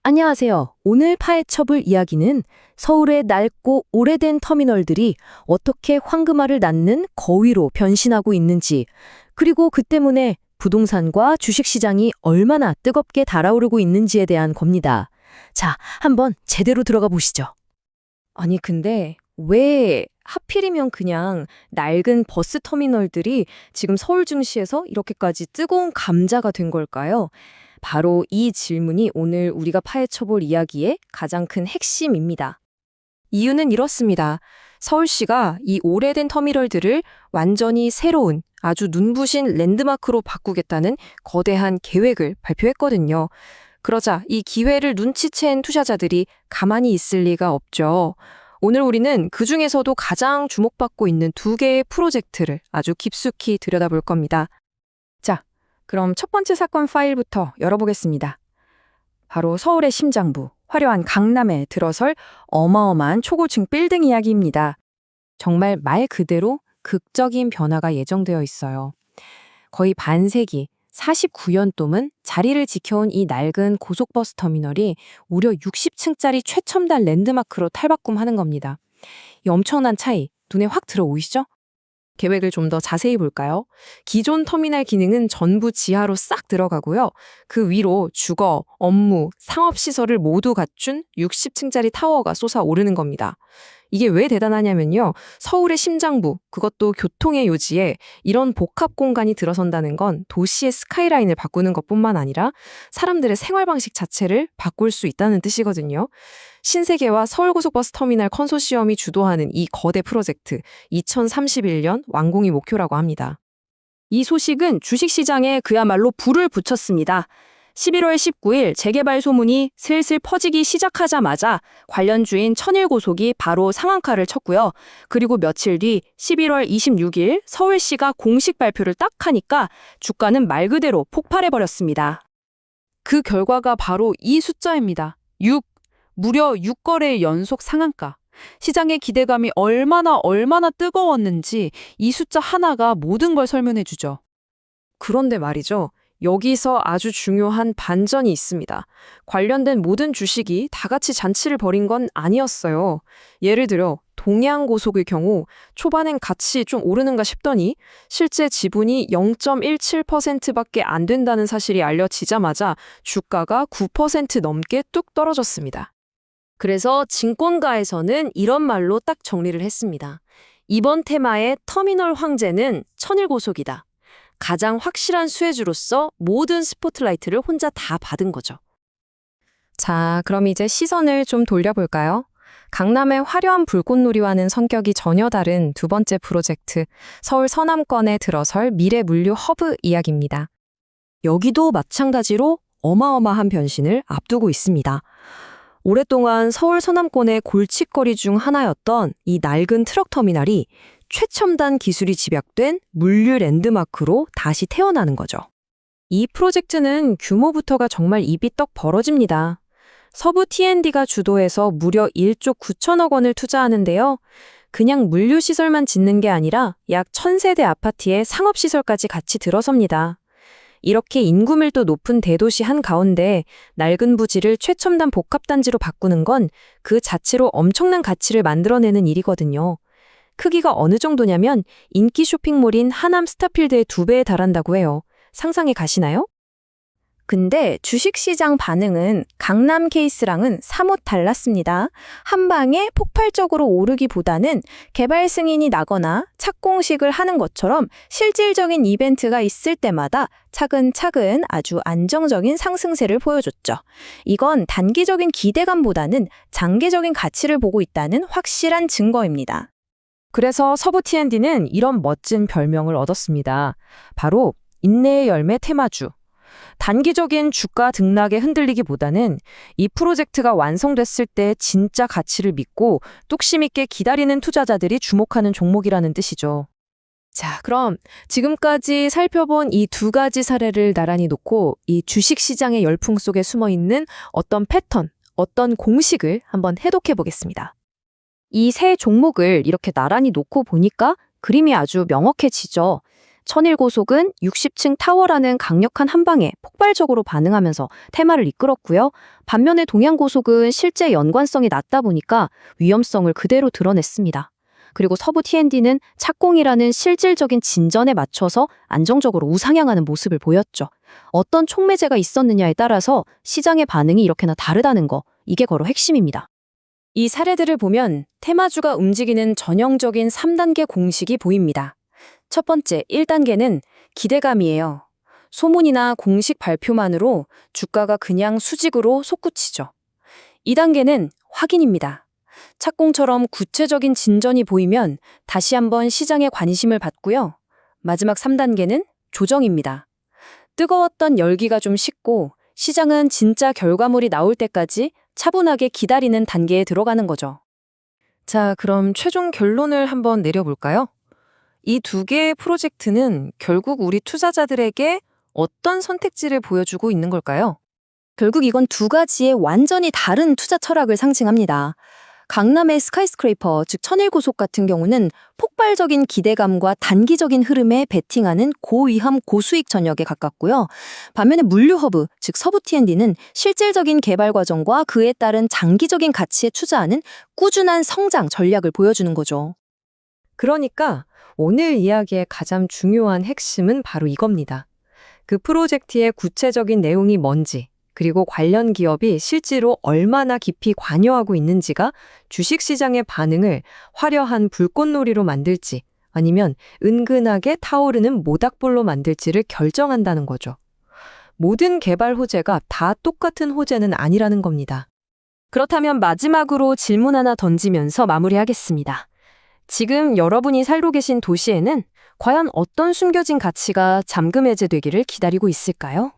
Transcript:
안녕하세요. 오늘 파헤쳐볼 이야기는 서울의 낡고 오래된 터미널들이 어떻게 황금알을 낳는 거위로 변신하고 있는지, 그리고 그 때문에 부동산과 주식시장이 얼마나 뜨겁게 달아오르고 있는지에 대한 겁니다. 자, 한번 제대로 들어가 보시죠. 아니, 근데 왜 하필이면 그냥 낡은 버스 터미널들이 지금 서울 증시에서 이렇게까지 뜨거운 감자가 된 걸까요? 바로 이 질문이 오늘 우리가 파헤쳐볼 이야기의 가장 큰 핵심입니다. 이유는 이렇습니다. 서울시가 이 오래된 터미널들을 완전히 새로운 아주 눈부신 랜드마크로 바꾸겠다는 거대한 계획을 발표했거든요. 그러자 이 기회를 눈치챈 투자자들이 가만히 있을 리가 없죠. 오늘 우리는 그중에서도 가장 주목받고 있는 두 개의 프로젝트를 아주 깊숙이 들여다볼 겁니다. 자, 그럼 첫 번째 사건 파일부터 열어보겠습니다. 바로 서울의 심장부, 화려한 강남에 들어설 어마어마한 초고층 빌딩 이야기입니다. 정말 말 그대로 극적인 변화가 예정되어 있어요. 거의 반세기, 49년 동안 자리를 지켜온 이 낡은 고속버스 터미널이 무려 60층짜리 최첨단 랜드마크로 탈바꿈하는 겁니다. 이 엄청난 차이, 눈에 확 들어오시죠? 계획을 좀 더 자세히 볼까요? 기존 터미널 기능은 전부 지하로 싹 들어가고요. 그 위로 주거, 업무, 상업시설을 모두 갖춘 60층짜리 타워가 솟아오르는 겁니다. 이게 왜 대단하냐면요. 서울의 심장부, 그것도 교통의 요지에 이런 복합 공간이 들어선다는 건 도시의 스카이라인을 바꾸는 것뿐만 아니라 사람들의 생활 방식 자체를 바꿀 수 있다는 뜻이거든요. 신세계와 서울고속버스 터미널 컨소시엄이 주도하는 이 거대 프로젝트, 2031년 완공이 목표라고 합니다. 이 소식은 주식시장에 그야말로 불을 붙였습니다. 11월 19일 재개발 소문이 슬슬 퍼지기 시작하자마자 관련 주인 천일고속이 바로 상한가를 쳤고요. 그리고 며칠 뒤 11월 26일 서울시가 공식 발표를 딱 하니까 주가는 말 그대로 폭발해버렸습니다. 그 결과가 바로 이 숫자입니다. 6. 무려 6거래의 연속 상한가. 시장의 기대감이 얼마나 뜨거웠는지 이 숫자 하나가 모든 걸 설명해 주죠. 그런데 말이죠. 여기서 아주 중요한 반전이 있습니다. 관련된 모든 주식이 다 같이 잔치를 벌인 건 아니었어요. 예를 들어 동양고속의 경우 초반엔 같이 좀 오르는가 싶더니 실제 지분이 0.17%밖에 안 된다는 사실이 알려지자마자 주가가 9% 넘게 뚝 떨어졌습니다. 그래서 증권가에서는 이런 말로 딱 정리를 했습니다. 이번 테마의 터미널 황제는 천일고속이다. 가장 확실한 수혜주로서 모든 스포트라이트를 혼자 다 받은 거죠. 자, 그럼 이제 시선을 좀 돌려볼까요? 강남의 화려한 불꽃놀이와는 성격이 전혀 다른 두 번째 프로젝트, 서울 서남권에 들어설 미래 물류 허브 이야기입니다. 여기도 마찬가지로 어마어마한 변신을 앞두고 있습니다. 오랫동안 서울 서남권의 골칫거리 중 하나였던 이 낡은 트럭 터미널이 최첨단 기술이 집약된 물류 랜드마크로 다시 태어나는 거죠. 이 프로젝트는 규모부터가 정말 입이 떡 벌어집니다. 서부 T&D가 주도해서 무려 1조 9천억 원을 투자하는데요. 그냥 물류시설만 짓는 게 아니라 약 1000세대 아파트에 상업시설까지 같이 들어섭니다. 이렇게 인구 밀도 높은 대도시 한가운데 낡은 부지를 최첨단 복합단지로 바꾸는 건 그 자체로 엄청난 가치를 만들어내는 일이거든요. 크기가 어느 정도냐면 인기 쇼핑몰인 하남 스타필드의 2배에 달한다고 해요. 상상해 가시나요? 근데 주식시장 반응은 강남 케이스랑은 사뭇 달랐습니다. 한 방에 폭발적으로 오르기보다는 개발 승인이 나거나 착공식을 하는 것처럼 실질적인 이벤트가 있을 때마다 차근차근 아주 안정적인 상승세를 보여줬죠. 이건 단기적인 기대감보다는 장기적인 가치를 보고 있다는 확실한 증거입니다. 그래서 서부 T&D는 이런 멋진 별명을 얻었습니다. 바로 인내의 열매 테마주. 단기적인 주가 등락에 흔들리기보다는 이 프로젝트가 완성됐을 때 진짜 가치를 믿고 뚝심 있게 기다리는 투자자들이 주목하는 종목이라는 뜻이죠. 자, 그럼 지금까지 살펴본 이 두 가지 사례를 나란히 놓고 이 주식시장의 열풍 속에 숨어있는 어떤 패턴, 어떤 공식을 한번 해독해 보겠습니다. 이 세 종목을 이렇게 나란히 놓고 보니까 그림이 아주 명확해지죠. 천일고속은 60층 타워라는 강력한 한방에 폭발적으로 반응하면서 테마를 이끌었고요. 반면에 동양고속은 실제 연관성이 낮다 보니까 위험성을 그대로 드러냈습니다. 그리고 서부 T&D는 착공이라는 실질적인 진전에 맞춰서 안정적으로 우상향하는 모습을 보였죠. 어떤 촉매제가 있었느냐에 따라서 시장의 반응이 이렇게나 다르다는 거, 이게 바로 핵심입니다. 이 사례들을 보면 테마주가 움직이는 전형적인 3단계 공식이 보입니다. 첫 번째, 1단계는 기대감이에요. 소문이나 공식 발표만으로 주가가 그냥 수직으로 솟구치죠. 2단계는 확인입니다. 착공처럼 구체적인 진전이 보이면 다시 한번 시장의 관심을 받고요. 마지막 3단계는 조정입니다. 뜨거웠던 열기가 좀 식고 시장은 진짜 결과물이 나올 때까지 차분하게 기다리는 단계에 들어가는 거죠. 자, 그럼 최종 결론을 한번 내려볼까요? 이 두 개의 프로젝트는 결국 우리 투자자들에게 어떤 선택지를 보여주고 있는 걸까요? 결국 이건 두 가지의 완전히 다른 투자 철학을 상징합니다. 강남의 스카이스크레이퍼, 즉 천일고속 같은 경우는 폭발적인 기대감과 단기적인 흐름에 베팅하는 고위험 고수익 전역에 가깝고요. 반면에 물류허브, 즉 서부 T&D는 실질적인 개발 과정과 그에 따른 장기적인 가치에 투자하는 꾸준한 성장 전략을 보여주는 거죠. 그러니까 오늘 이야기의 가장 중요한 핵심은 바로 이겁니다. 그 프로젝트의 구체적인 내용이 뭔지, 그리고 관련 기업이 실제로 얼마나 깊이 관여하고 있는지가 주식시장의 반응을 화려한 불꽃놀이로 만들지 아니면 은근하게 타오르는 모닥불로 만들지를 결정한다는 거죠. 모든 개발 호재가 다 똑같은 호재는 아니라는 겁니다. 그렇다면 마지막으로 질문 하나 던지면서 마무리하겠습니다. 지금 여러분이 살고 계신 도시에는 과연 어떤 숨겨진 가치가 잠금 해제되기를 기다리고 있을까요?